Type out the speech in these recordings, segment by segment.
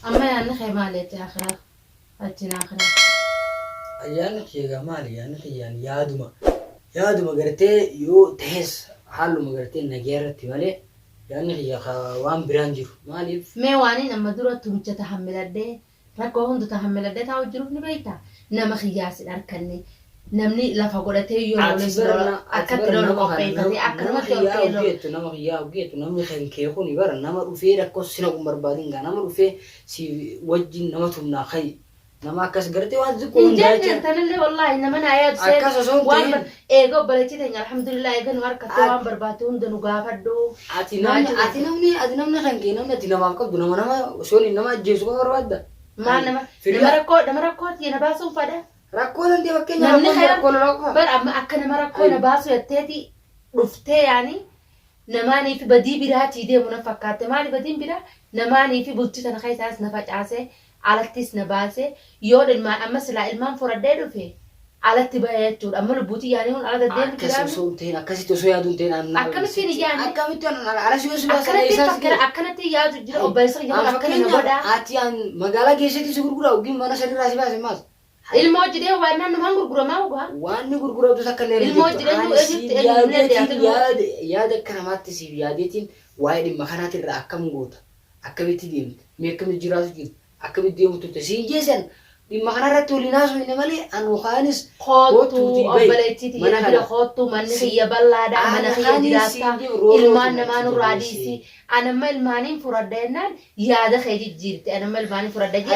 أما يعني خيمالي آخرة أتينا آخرة أيانك يا جمال يعني يادما قرتي يو تحس حلو ما قرتي نجارتي مالي يعني يا خوان برانجر مالي ميواني نما دورة تمشي تحمل الدين ركو هندو تحمل الدين تاو جروب نبيتا نما خياس الأركني نمني لا فقولتي يو أكتر لو قبيتي أكتر ما تقولي نما خيا وجيت نما خين كيخوني برا نما رفيع ركوسنا كمربادين نما رفيع سي وجه نما تمنا خي نما كاس قرتي وازكون جد تنلي والله إنما أنا عياد سيد وان إيجو بلتي تاني الحمد لله إيجو نوارك توان برباتون دنو غافدو أتي نمني خنكي نمني أتي نما كب نما سوني نما جيسو بربادا ما نما ركو تينا باسون فدا ركو لندي وكين نمني خير ركو لوكا بر أما أكا نما ركو نباسو يتيتي رفتي يعني نماني في بدي براتي دي منفكات مالي بدين برا نماني في بلتي تنخيس عاس نفاج عاسي على تيس نباسي يود الما أما سلا المان فرديدو في على تبايتون أما لبوتي يعني هون على الدين كلام أكاسي أكاسي تسوي يادون تين أنا أكمل فيني يعني أكمل أنا على شو اسمه أكنت يا جل أبيس يا أكنت نبدا أتيان مقالة جيسة تسوي غرغرة وقيم أنا سرير راسي بس ماس الموجود ده وانا نمان غرغرة ما هو وأنا غرغرة تسكر لي الموجود ده يا ده كلامات تسيب يادتين وايد مكانات الرأكم غوتا أكمل تدين ميكمل جراس جين أكمل ديوم تتسين جيسن di makana ratuli naso ini mali anu khanis khotu obbaleti ti yana khotu man hiya ballada man hiya dirata ilman namanu radisi ana mal manin furadenan yada khayji jirti ana mal manin furadeji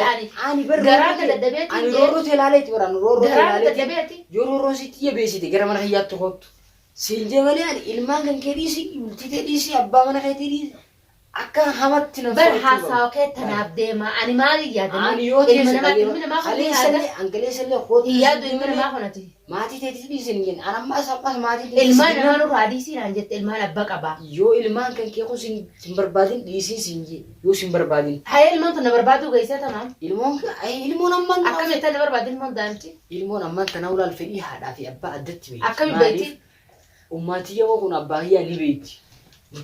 ani garaka dadabeti ani roro telaleti waran roro telaleti joro siti ya besiti gara man hiya to khotu silje mali ani ilman kan kedisi ultite disi abba man khaytiri أكان همت تنفس. برحاسة وكيت تنابدي ما أنا ما لي يا دني. إلمنا ما خلي هذا. أنكلي سلي خود. هي دو إلمنا ما خنتي. ما تيجي تبيسين أنا ما سبب ما تيجي. إلمان ما نور هاديسي رانجت إلمان أباك أبا. يو إلمان كان كيكو سنبربادين ديسي سنجي يو سنبربادين. هاي إلمان تنبربادو جيسة تمام. إلمان أي إلمان أمان. أكمل تنبربادين من دانتي. إلمان أمان تناول الفري هذا في أبا أدت بيت. أكمل بيتي. وماتي يا وكون أبا هي اللي بيت.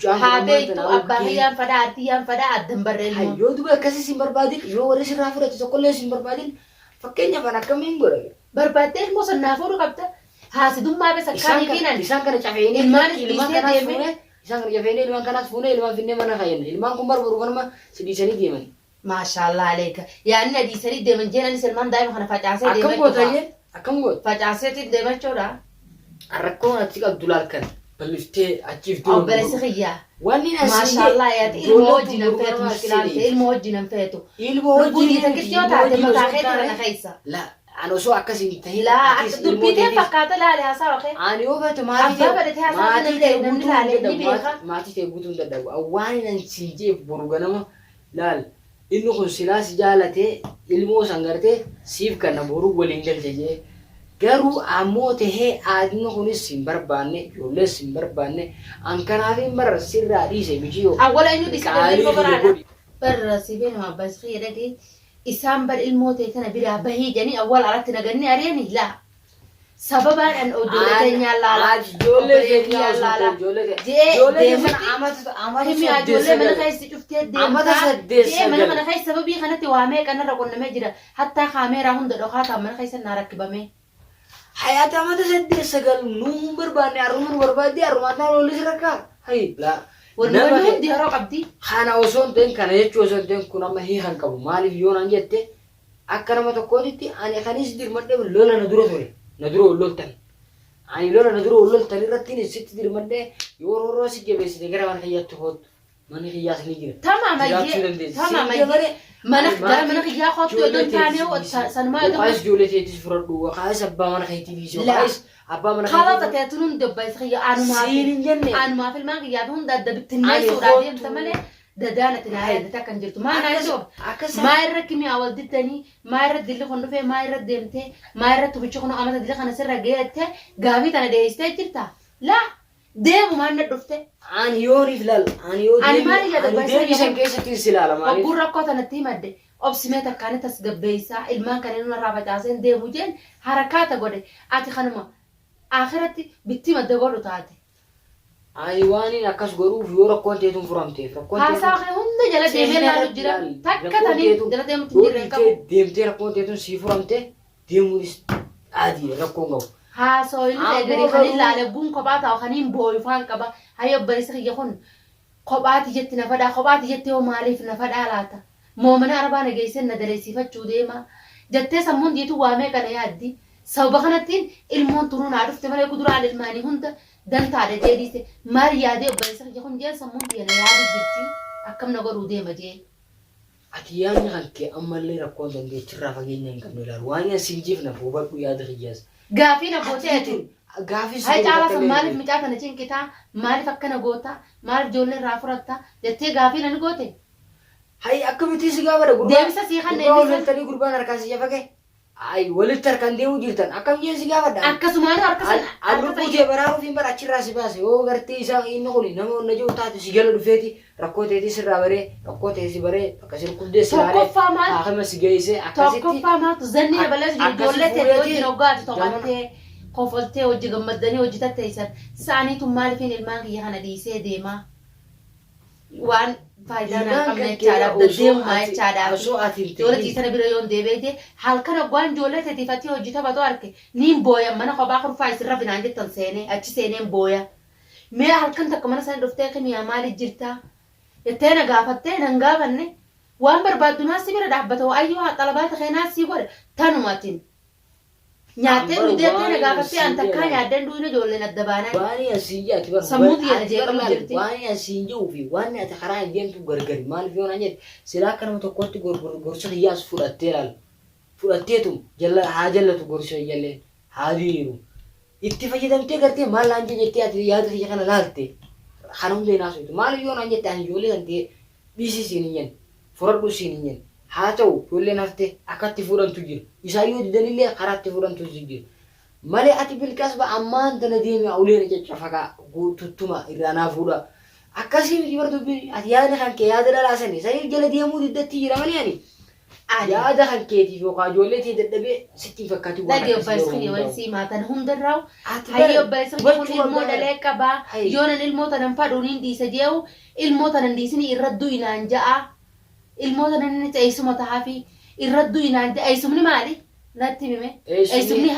هذا تو أبا هي فدا أدم بريلمون. يو دوبا كاسي سنبربادين يو ورث رافورة تسوكله سنبربادين فكينيا بنا كمين برا. بربادين مو سنافورو كابتا. هاسدوم ما بس كاني كينان. إسان كنا شافيني. إلمان كنا فونه. إسان كنا شافيني إلمان كنا فونه إلمان فيني منا خاين. إلمان كمبر بروفنا ما سديسني ديمن. ما شاء الله عليك. يعني نديسني ديمن جينا نسلمان دايم خنا فاجعسة ديمن. أكم قط. فاجعسة ديمن شورا. أركون أتيك الدولار كان. بلفتة أشيف دول. أو بلسخية. واني ناس. ما شاء الله يا تي الموجي نفيت مشكلة الموجي نفيته. الموجي تكتيو تعتمد متاخد أنا خيسة. لا أنا سو أكاسي انتهي. لا دبيتي فكاتا لا لها صاحي. أنا يوم تماري. أبا بدتها صاحي ما تيجي تدعو أواني نسيجي بروغنا لا إنه خسلاس جالته ilmoo sangartee siif kana boru waliin galchee garuu ammoo tahee aadni kunis sin barbaanne ijoollee sin barbaanne an kanaafin bara sirraa dhiise bichiyoo awwala inni dhiise baraadha bara sibeen ma bas khiyadati isaan bar ilmoo ta'e kana biraa bahii janii awwal alatti naganni ari'ani laa sababaan an ijoollee nyaallala ijoollee nyaallala ijoollee mana keessi cuftee deemtaa mana keessi sababii kanatti waamee kanarra qonnamee jira hattaa kaameeraa hunda dhokaataa mana keessa naa rakkibamee hayata amata saddeet sagal nuun barbaanne arruman barbaadde arrumaatnaa lollis rakkaa hay laa warnoonni hundi yeroo qabdi kana osoo hin ta'in kana jechuu osoo hin ta'in kun amma hiikan qabu maaliif yoonaan jette akka nama tokkootitti ani kanis dirmadhe lola na dura ture ندرو ولولتن يعني لولا ندرو ولولتن رتين الست دير مدة يورو روسي جبسي تجرا من خيات تخوت من خيات نيجي تمام من خيات خاط تودون ثاني وسنما يدوم قايس جولتي تسفرد وقايس أبا من خيتي بيجو قايس أبا من خيتي خلاص تأتون دبّيس خيا أنا ما في الماء خياتهم ده بتناس وراديم تملي ددانة العيد تكن جرت ما نايزوب ما يركمي أول دتني ما يرد اللي خنو في ما يرد دمته ما يرد تبيشخنو أما تدري خنا سر رجعته قابي تنا ده يستأجرته لا ده ما ندفته عن يوري فلال عن يوري أنا ما رجع دبّيس خيا عشان كيسة تنسلالة ما أقول ركوت أنا تيمد أبسمتها كانت تسقبيسا المان كان إنه رابط عزين ده مجن حركات أقوله أتي خنما آخرتي بتيمد ده قولو تاتي Ayiwaani akkas godhuuf yoo rakkoon teetuun furamteef rakkoon Haasaa kee hunda jala deemee laaluuf jira. Takka tanii jala deemutti hin jirre qabu. Deemtee rakkoon teetuun sii furamte deemuunis adiidha rakkoon qabu. Haasoo inni eegalee kan ilaale buun kophaa taa'u kan hin booyu faan qaba. Hayyo obboleessa kiyya kun kophaati jetti na fadhaa kophaati jetti yoo maaliif na fadhaa laata? Moomana arbaa nageessee na daleessifachuu deema. Jettee sammuun diitu waamee kana yaaddi. Sababa kanattiin ilmoon turuun haa dhufte malee kuduraan ilmaanii hunda dantaadha jedhise maal yaadee obboleessa kiyya kun jeen sammuun diina yaadu jirti akkam na godhuu deema jee. Ati yaadni kan kee ammallee rakkoon dandeettirraa fageenya hin qabne ilaalu waan asiin jiifnaaf hubadhu yaada kiyyaas. Gaafii na gootee ati. Gaafii Hai caalaa san maaliif micaa kana cinqitaa maaliif akkana goota maaliif ijoollee irraa furatta jettee gaafii nan goote. Hai akkamitti si gaafadha gurbaa. Deemsa sii kan gurbaa waltanii gurbaan harkaan si jafake. Ai walitti harkaan deemuu jirtan akkam jeen si gaafadha. Akkasumaan harkasan Allu kutee baraaruuf hin bara achirraa si baase yoo gartee isaa inni kun nama onna jiru taate si jala dhufeeti rakkoo teetii sirraa baree rakkoo teetii si baree akkasii rukkudee si laalee tokkoffaa maal akkama si geessee akkasitti tokkoffaa maaltu zanni dabalees ijoollee teetii wajjin hoggaatu toqattee kofoltee hojii gammaddanii hojii tatteessan isaaniitu maaliifin ilmaan kiyya kana dhiisee deemaa waan faayidaa naa qabna jechaadhaaf deddeemumaa jechaadhaaf ijoollee ciisana bira yoon deebi'ee halkan hoggaan ijoollee teetiifattii hojii taphatu arge niin booya mana kophaa kurfaa isirra finaan jettan seenee achi seeneen booya mee halkan takka mana sana dhuftee kamiyaa maaliif jirtaa jettee na gaafattee nan gaafanne waan barbaaddu naasii bira dhaabbata ayyoo xalabaata kee naasii godhe tanumaatiin nyaattee dhudeettee na gaafattee an takkaa nyaaddeen duwina ijoolleen adda baanaa waani asiin jeeti bara sammuuti yana jeeqamu jirti waani asiin jehuu fi waani ati karaa hin deemtu gargari maaliif yoo naan jette silaa akka nama tokkotti gorsa hiyyaas fudhattee laal fudhatteetu haa jallatu gorsa hiyyalleen haa diriiru itti fayyadamtee gartee maal laan jettee ati yaada kiyya kana laalte kana hunda hin haasoftu maaliif yoo naan jette ani ijoollee kan ta'e dhiisii siin hin jennu furadhu siin hin jennu haa ta'u ijoolleen haftee akkatti fuudhantu jira isaayyuu didanillee karaatti fuudhantu jira malee ati bilkaas ba ammaan tana deemee uleen caccafakaa tuttuma irraa naa fuudha akkasii miti bartu ati yaada kan kee yaada dhalaasanii sanii jala deemuu diddatti jira malee ani yaada kan keetiif yookaan ijoollee tee dadhabee sitti fakkaatu waan akkasii obboleessa kiyya wal simaatan hundarraa hayyo obboleessa kiyya kun ilmoo dhalee qabaa yoonan ilmoo tanan fadhuuniin dhiisa jeewu ilmoo tanan dhiisini irraddu inaan ja'a ilmoo tanan inni eessuma tahaa fi irraddu inaan ja'a eessumni maali natti hime eessumni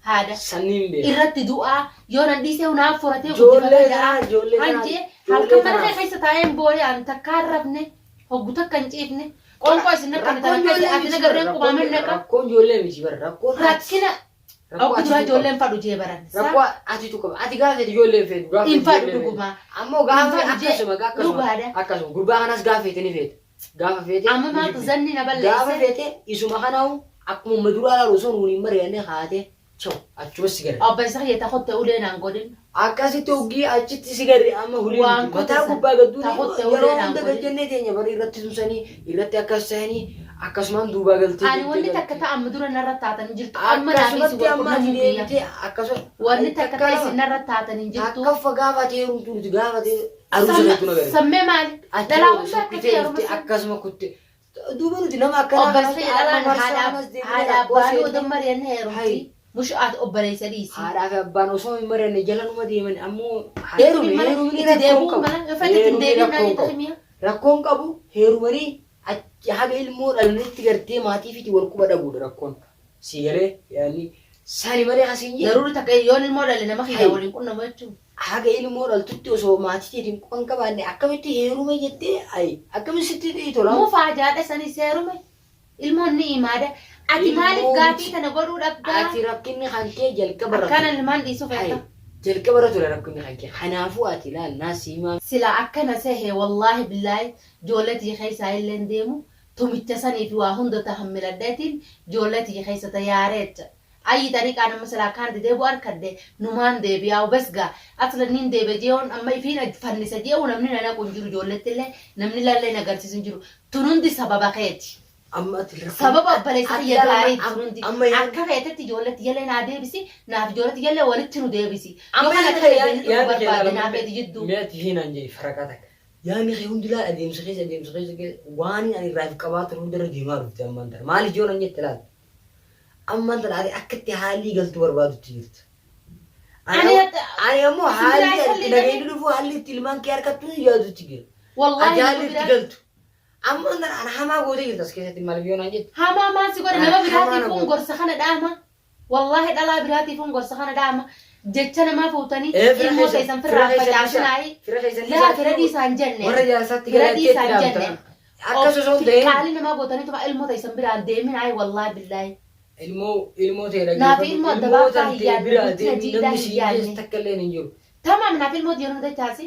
haadha sanniin beeku irratti du'aa yoonan dhiisee unaaf furatee ijoollee hanjee halkan mana keessa taa'een booyaan takka harrafne hoggu takka hin ciifne qoonqoo isin akka natan ati nagarreen qubaameen naqa rakkoon ijoollee miti bara rakkoon rakkina akka dura ijoolleen fadhu jee baran rakkoo ati tuqaba ati gaafa ijoolleen feetu gaafa hin fadhu dhuguma ammoo gaafa akkasuma gurbaa kanas gaafa feete ni feete gaafa feete amma maaltu zanni na gaafa balleesse feete isuma kanaa'u akkuma maduraa laalu osoo nuun hin mari'anne haate chaw achuma si gadi obboleessa kiyya takotte uleen aan godhin akkasitti hoggii achitti si gadi amma huliin mataa gubbaa gadduu yeroo hunda gajjannee teenya bari irratti tumsanii irratti akkas ta'anii akkasumaan duubaa galtee ani wanni takka ta'amma dura narra taatan hin jirtu amma naafisi akkasumatti deemtee akkasuma wanni takka ta'e isin narra taatan hin jirtu akka gaafate heerumtu nuti gaafate aruusa keetu nagari sammee maali dhalaa hunda akka ta'e yeroo akkasuma kutte duuba nuti nama akkana obboleessa kiyya dhalaan haadha abbaan odoo mari'anne heerumti mush obboleessa dhiisi haadhaa fi abbaan osoo hin mari'anne jala numa deeman ammoo rakkoon qabu heerumanii haga ilmoo dhalanitti gartee maatii fi wal quba dhabuudha rakkoon si galee yaani sani malee asiin jee daruuri takka yoon ilmoo dhalle nama kiyya waliin qunnamu jechuun haga ilmoo dhaltutti osoo maatii teetiin quban qabaanne akkamitti heerume jettee akkamitti sitti tola muu faajaadha sanis heerume ilmoon ni imaada ati maaliif gaafii kana godhuu dhabdaa ati rakkinni hankee jalqaba irratti akkana ilmaan dhiisuu feeta jalqaba irratti ture rakkinni hankee kanaafuu ati ilaal naasiimaa sila akkana sehe wallaahi billaahi ijoolletii keessaa illeen deemu tumicha sanii fi waa hunda tahammiladheetiin ijoolletii keessata yaareecha ayi tariiqaa nama silaa kaan deebi'u arkadde numaan deebi'aa besgaa aslanniin deebe jeewoon amma ifiin fannisa jeewu namni nana kun jiru ijoollettillee namni lallee nagarsiisu hin jiru tunundi sababa keeti sababa obboleessa kiyya gaarii tunundi akka feetetti ijoolletti jallee naa deebisi naaf ijoolletti jallee walitti nu deebisi yoo kana ta'e barbaade naaf eeti jidduu meeti hiinaan jee farakaa takka yaani kee hundi laal adeemsa keessa waan ani irraa qabaatu hundarra deemaa dhufte ammaan tana maaliif yoo nan jette laal ammaan tana ati akkatti haalii galtu barbaadutti jirta أنا مو حالي نجيب له فو حالي تلمان كيار كتبو يادو تيجي والله أجالي تقلت أما أنا حما قولي جلس كذا تمالبيون أجد هما ما سيقول أنا براتي فون قرص خنا داما والله دلا براتي فون قرص خنا داما جتنا ما فوتني الموت يسمى فرافة عشاناي لا فردي سانجنة مرة جالسات فردي سانجنة أكاسو صوت ده قالين ما فوتني تبع الموت يسمى براد ديمين عاي والله بالله ilmoo ta'e Naafi ilmoo dabaa faayyaa biraa guddina jiidhaa namni hin si yaadne. jees takka illee hin jiru. Tamam naaf ilmoo diinuu dachaasi.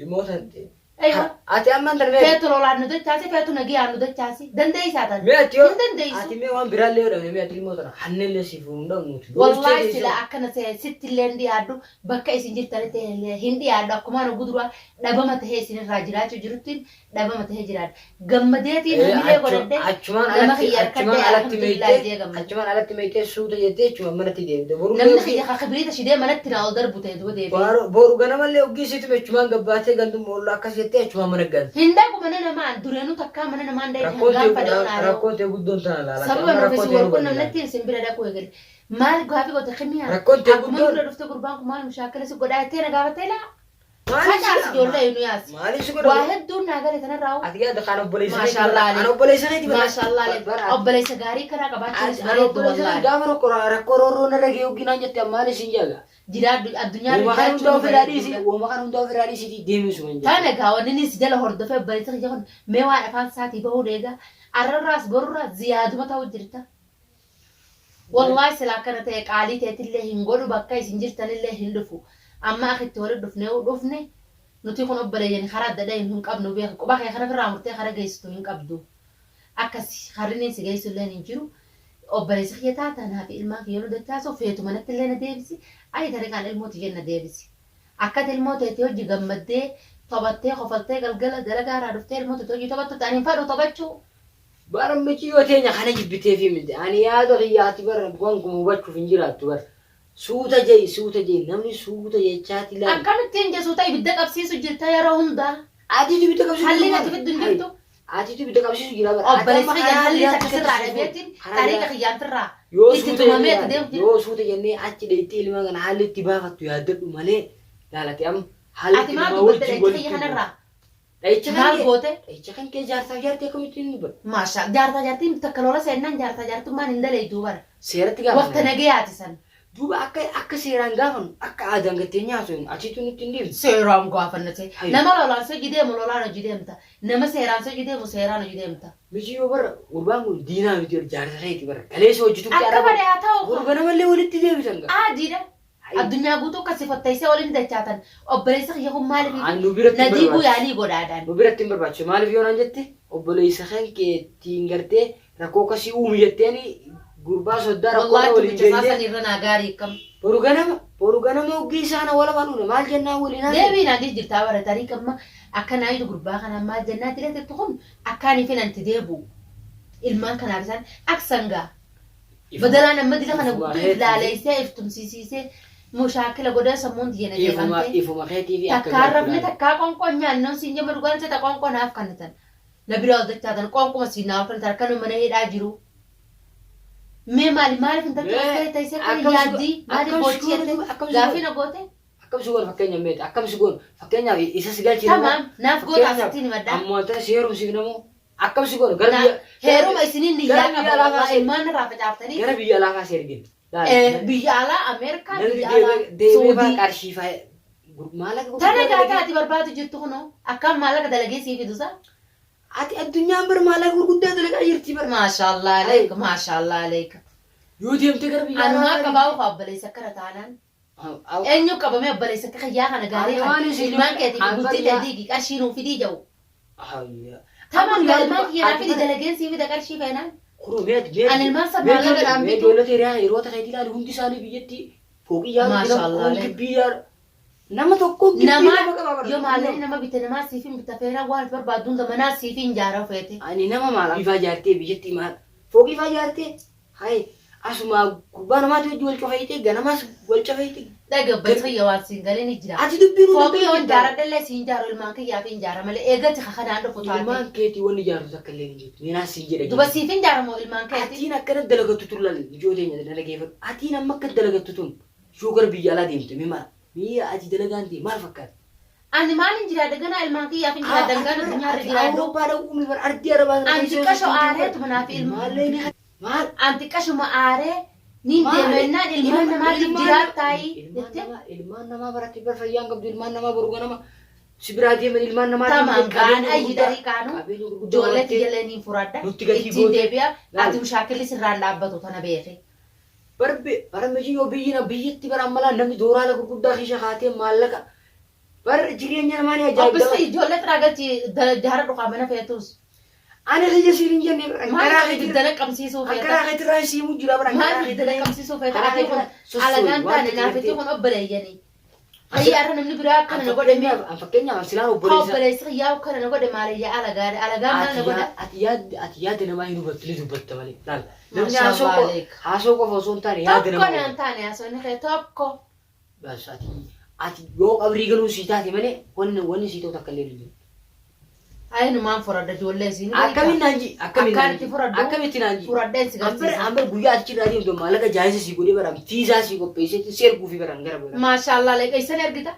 Ilmoo tante. Aywa. Ati amman tan mee. Feetu lolaan nu dachaasi feetu nagiyaan nu dachaasi. Dandeessaa tan. Mee ati yoo. Hin dandeessu. Ati mee waan biraallee godhamne mee ati ilmoo tana hannellee si fuudhan nuti. Wallahi sila akkana ta'e sitti illee hin dhiyaaddu bakka isin jirtanitti illee hin dhiyaaddu akkuma nu guduraa dhabama ta'ee isin irraa jiraachuu jiruttiin dhabama ta'ee jiraadha. Gammadeetiin hamilee godhadhee nama kiyya harkadhee alhamdulillah jee gammada. Achumaan alatti meeqee suuta jettee achuma manatti deemte. Namni kiyya kibiriita shidee manatti na ol darbu ta'e duba deebi'e. Boru ganamallee oggisiitu achumaan gabbaatee gandu moollaa akkas jettee achumaan mana galte. Hin dhagu mana namaan dureenuu takkaa mana namaan dayee gaafa da'uun Rakkootee guddoon tana laala. Sababa nuufisi warqoon namnatti hin simbira dhaquu eegale. Maal gaafi goota kamiyaa? Rakkootee Akkuma guddoon. dura dhufte gurbaan kun maal mushaakala si godhaa jettee na gaafattee laa? Maaliif Facaas ijoollee nu yaasi. Maaliif si Waa godha? hedduun naa galee tanarraa Ati yaada kan obboleessa Maashaallah. kan obboleessa neeti Maashaallah obboleessa gaarii kanaa qabaachuunis bareeddu wallaahi. gaafa rakkoo roorroo narra gahee yookiin jetте maaliif sin jaaga? Jiraaddu addunyaa Uuma kan hundaa ofirraa dhiisi. bareeddu. Uuma kan hundaa ofirraa dhiisiti deemsu hin Taana egaa wanni inni si jala hordofee obboleessa kiyya kun mee waan afaan isaatii bahuu deegaa arrarraas borurraas ziyaaduma ta'uu jirta. Wallahi sila akkana ta'e qaalii ta'etillee hin godhu bakka isin jirtanillee hin dhufu. Amma akitti walitti dhufne nuti kun obboleeyyan karaa adda addaa hin qabnu beeku. Quba kee kana firraa murtee kara geessitu hin qabdu. Akkasi harri si geessu illee hin jiru. Obboleessa kiyya taatanaa fi ilmaa kiyya nu dachaasoo feetu manatti illee na deebisi. Ayi tariqaan ilmooti jenna deebisi. Akkati ilmoo ta'etti hojii gammaddee taphattee qofaltee galgala dalagaaraa dhuftee ilmoo ta'etti hojii taphattu ta'anii fadhu taphachuu. Bara miti yoo teenya kana jibbitee fi miti. Ani yaada xiyyaati bara gonkumaa hubachuuf hin jiraattu bara. Suuta jee namni suuta jechaati laala. Akkamittiin jesuuta ibidda qabsiisu jirta yeroo hundaa. Atiitu ibidda qabsiisu Halli natti fiddu hin jirtu. Atiitu ibidda qabsiisu jira bara. Obboleessa kiyya halli takka sirraa dhabeetiin tariiqa kiyyaan firraa. Yoo Itti suuta tumamee jennee itti deemti. yoo suuta jennee achi dheettee ilma kana haalli itti baafattu yaaddadhu malee laalate amma haalli Ati itti maal nama dubbatte wajjin dha'icha kiyya kanarraa? Dha'icha Maal goote? kan kee jaarsaa jaartee akkamittiin dubbata? Maashaa jaartaa jaartiin takka lola seennaan jaartaa jaartummaan hin daleeytuu bara. Seeratti Waqta gaafatan. nagayaati san. Duuba akka seeraan gaafanu akka aadaan gattee nyaatu achiitu nutti hin deemtu. Seeraan gaafannate. Hayyo. Nama lolaan soji deemu lolaan hojii deemta. Nama seeraan soji deemu seeraan hojii deemta. Miti yoo bara gurbaan kun diinaa miti jaarsa ta'eeti bara kaleessa hojjetu Akka badaa haa ta'u. gurba namallee walitti deebisan gaa. Aadiidha. Addunyaa guutuu akkasii fatteessee waliin dachaatan. Obboleessa kiyya kun maaliif? Ani nu biratti hin Nadiibuu barbaachisu. yaalii godhaadhaan. Nu biratti hin barbaachisu maaliif yoo naan jette obboleessa kan keettiin gartee rakkoo akkasii uumu jetteeni gurbaa soddaa rakkoo Wallahi waliin tubicha saasan deemtee irra naa gaarii kam. boru ganama oggii isaana wala banuudha maal jennaan waliin haasa'e. Deebiin agis jirtaa bara tarii kamma akkanaa iyyuu gurbaa kanaan maal jennaa dileetti kun akkaanii fi nanti deebu. Ilmaan kanaaf isaan aksangaa. Badalaan amma dila kana guutuu ilaaleessee iftumsiisee mushaakila godhaa sammuun diyyana deemamtee. Ifuma keetii fi akka Takkaa rafne takkaa qoonqoon nyaannoon siin jemma dhugaan isa qoonqoo naaf kannatan. Na bira ol dachaatan qoonquma siin naaf kannatan akkanuma mana hidhaa jiru. Mee maaliif hin tattaaffee taasise kan yaaddii maaliif booddi jette gaafii na goote? Akkamsi goon fakkeenya meeti akkamsi goon fakkeenyaaf isa si galchee Tamaam naaf goota asittiin maddaa. ammoo ta'e si heerumsiif namoo akkamsi goon gara Heeruma isiniin niyyaa gara biyya alaa qaba kaasee- ilmaan irraa facaaftanii gara biyya alaa kaasee ergin. biyya alaa Ameerikaa Namni biyya alaa deemee baa Suudii. qarshii fa'a maallaqa Tana gaataa ati barbaadu jirtu kunoo akkam maallaqa dalagee sii fidusa. ati addunyaan bara maallaqa gurguddaa dalagaa jirti bara. Maashaallah aleeka maashaallah aleeka. Yoo deemte gara biyya Anumaa qabaa ufa obboleessa akkana taanaan. Eenyu qabamee obboleessa akka kiyyaa kana gaarii Ani waan kan isin- ilmaan keetiif ani bultii bariyaa- daldii qarshii nuu fidii jedhu. Hayya. Tamaan Amma ilmaan kiyyaa ati fidi bara- dalageen sii fida qarshii feenaan. Kuroo meeti Ani ilmaan sabaa laga dhaan bitu. Ijoollee hiriyaa yeroo ta'e ilaali hundi isaanii biyyatti fooqii yaalu Maashaallah, jiran kibbii yaalu. Nama tokko Nama qaba bara. yoo maallee nama bite namaa siif hin bita feenaan waan barbaadduun zamanaa siif hin jaara feete. Ani nama maala ifaa jaartee biyyatti maal fooqii ifaa jaartee hayi asuma gubbaa namaatti hojii wal cofeeyte ganamas wal cofeeyte. Dhagabbat fayya waan siin galee ni jira. Ati dubbiin Fooqii yoo jaara dallee siin jaaru ilmaan kiyyaa fi hin jaara malee eeggatti kanaan dhufu taate. ilmaan keetii wanni jaartu akka illee hin jirtu. Neenaa siin jedha. Duba siif hin jaaramoo ilmaan keetii. Atiin akkana dalagattu tun laal ijoo teenya dalageeffatu. Atiin amma akka dalagattu tun شوكر بيجالا ديمت مما مية أجي دلقانتي ما فكر أنا ما نجري هذا جنا الماكي يا فين هذا جنا الدنيا رجلا أوروبا لو قومي بر أردي أربعة أنت كشو عارف منا في مالين مال أنت كشو ما عارف نين دمنا المنا ما تجرات تاي المنا ما براتي برفيان قبل المنا ما بروقنا ما سبراتي من المنا ما تمام كان أي داري كانوا جولة تجلني فرادة إتين دبيا أنت مشاكل سرّان لعبة تنا بيري برمجي يوبينا بيجتي براملا نمي دورا لك كودا خيشة خاتي مالك بر جريانيا ماني أجاي بس جولة تراجعتي دهار رقابنا فيتوس أنا اللي جسيرين جنبي ما في دلك كم سيسو فيتا أكره غير سيمو جلا برا ما في دلك كم سيسو فيتا على جانتا نافيتو كن أبلي يعني هي أرنا من براك كنا نقول دمي أفكرني عن سلام وبوليس أبلي سخيا وكنا نقول دمالي على جار على جار نقول أتياد أنا ما ينو بتلي دبت مالي لا ما شاء الله عليك هاسوكو فوزون تاني ياد توكو نانتاني أسوني خي توكو بس أتي يوم أبريجلو سيتاتي مالي ون سيتو تكلم هاي نمان فرادة جولة زين أكمل نانجي فرادة أكمل تنانجي فرادة سيجار أمبر غويا أتشي راديو دو مالك جاهز سيكودي برام تيزا سيكو بيسة تسير كوفي برام غير ما شاء الله عليك إيش نرجع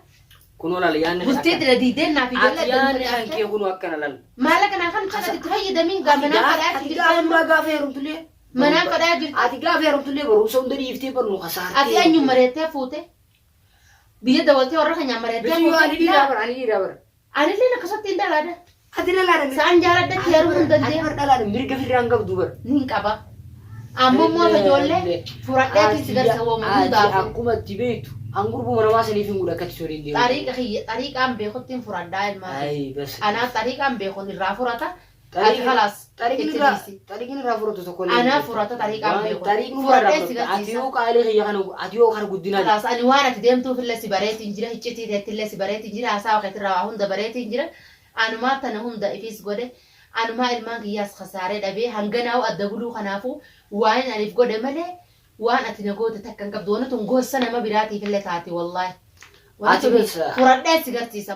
كنونا ليان بستي ترديدين نافي جولة أتيان أنكي كنو أكنا لال مالك أنا خلنا تشاهد تهيي دمين قامنا قرأت أتيجا ما غافيرم تلي منا قرأت أتيجا غافيرم تلي برو سوندري يفتي برنو خسارة أتي أنيو مريتة فوتة بيجي دوّلتي ورا خنيا مريتة بيجي أنا دي رابر أنا اللي نكسرت إندا لادا أدري لا سان جالد تيارو من دندي أنا لا ميرجع في رانغ بدوبر نين كابا أمم ما تجولة فرادة تيجي سوا من دافع aku mah tiba itu anggur bu mana masa nih finggu dekat sore ini طريق أم بيخطين فرادة الماء ay bas أنا طريق أم بيخون الرافورة أتي خلاص tarik ini rafur tuh sekolah أنا فرادة طريق أم بيخون tarik ini فرادة rafur تيجي atiyo kali kayak kan atiyo kan gudina خلاص أنا وانا تديم تو في الله سبارات إنجيلا هيجتي تي الله سبارات إنجيلا عساو كتر راهون دبارات إنجيلا أنا ما تنهم دا إفيس قدة أنا ما الماء قياس خسارة دبي هنجنا أو أدبلو خنافو وين ألف قدة ملء وين أتنقو تتكن كبدونة تنقو السنة ما براتي في الله تعطي والله أتبس فرادة سيجارتي